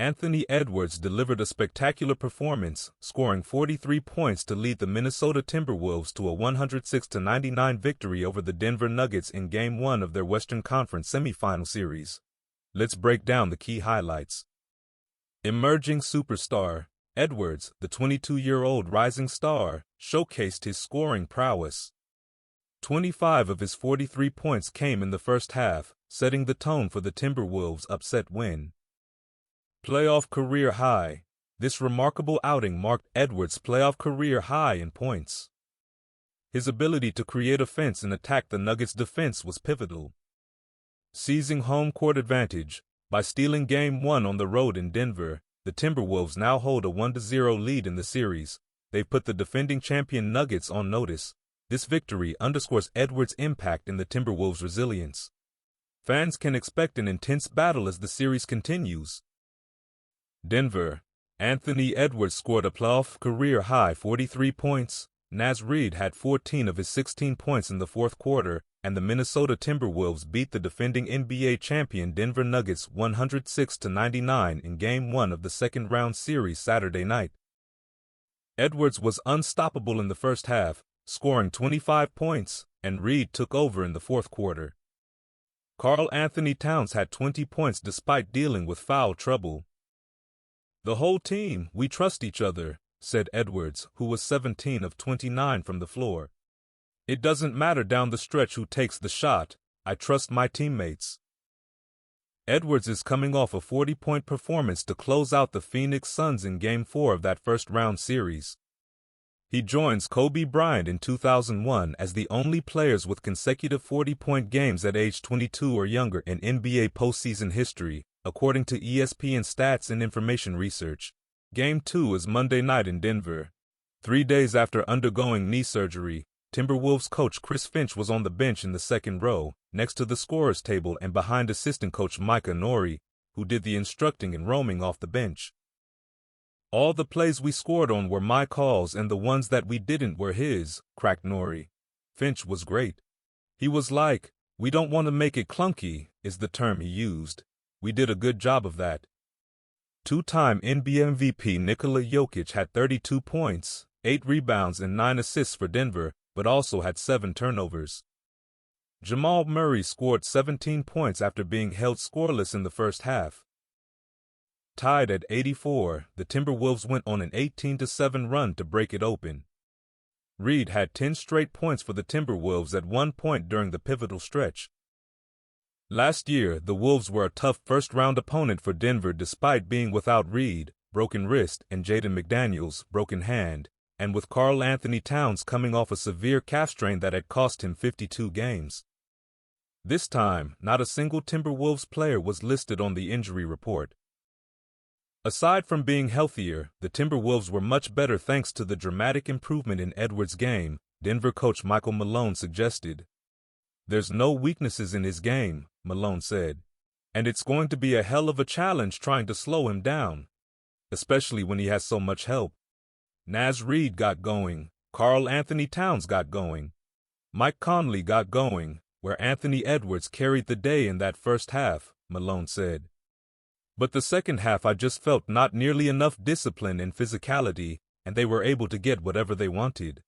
Anthony Edwards delivered a spectacular performance, scoring 43 points to lead the Minnesota Timberwolves to a 106-99 victory over the Denver Nuggets in Game 1 of their Western Conference semifinal series. Let's break down the key highlights. Emerging superstar, Edwards, the 22-year-old rising star, showcased his scoring prowess. 25 of his 43 points came in the first half, setting the tone for the Timberwolves' upset win. Playoff career high. This remarkable outing marked Edwards' playoff career high in points. His ability to create offense and attack the Nuggets' defense was pivotal. Seizing home court advantage, by stealing Game 1 on the road in Denver, the Timberwolves now hold a 1-0 lead in the series. They've put the defending champion Nuggets on notice. This victory underscores Edwards' impact in the Timberwolves' resilience. Fans can expect an intense battle as the series continues. Denver. Anthony Edwards scored a playoff career-high 43 points. Naz Reid had 14 of his 16 points in the fourth quarter, and the Minnesota Timberwolves beat the defending NBA champion Denver Nuggets 106-99 in Game 1 of the second-round series Saturday night. Edwards was unstoppable in the first half, scoring 25 points, and Reid took over in the fourth quarter. Karl Anthony Towns had 20 points despite dealing with foul trouble. "The whole team, we trust each other," said Edwards, who was 17 of 29 from the floor. "It doesn't matter down the stretch who takes the shot, I trust my teammates." Edwards is coming off a 40-point performance to close out the Phoenix Suns in Game 4 of that first-round series. He joins Kobe Bryant in 2001 as the only players with consecutive 40-point games at age 22 or younger in NBA postseason history, according to ESPN Stats and Information Research. Game 2 is Monday night in Denver. 3 days after undergoing knee surgery, Timberwolves coach Chris Finch was on the bench in the second row, next to the scorer's table and behind assistant coach Micah Norrie, who did the instructing and roaming off the bench. "All the plays we scored on were my calls and the ones that we didn't were his," cracked Norrie. "Finch was great. He was like, we don't want to make it clunky," is the term he used. "We did a good job of that." Two-time NBA MVP Nikola Jokic had 32 points, 8 rebounds and 9 assists for Denver, but also had 7 turnovers. Jamal Murray scored 17 points after being held scoreless in the first half. Tied at 84, the Timberwolves went on an 18-7 run to break it open. Reid had 10 straight points for the Timberwolves at one point during the pivotal stretch. Last year, the Wolves were a tough first-round opponent for Denver despite being without Reid, broken wrist, and Jaden McDaniels, broken hand, and with Karl Anthony Towns coming off a severe calf strain that had cost him 52 games. This time, not a single Timberwolves player was listed on the injury report. Aside from being healthier, the Timberwolves were much better thanks to the dramatic improvement in Edwards' game, Denver coach Michael Malone suggested. "There's no weaknesses in his game," Malone said, "and it's going to be a hell of a challenge trying to slow him down, especially when he has so much help." Naz Reid got going, Karl Anthony Towns got going, Mike Conley got going, where Anthony Edwards carried the day in that first half, Malone said. "But the second half I just felt not nearly enough discipline and physicality, and they were able to get whatever they wanted."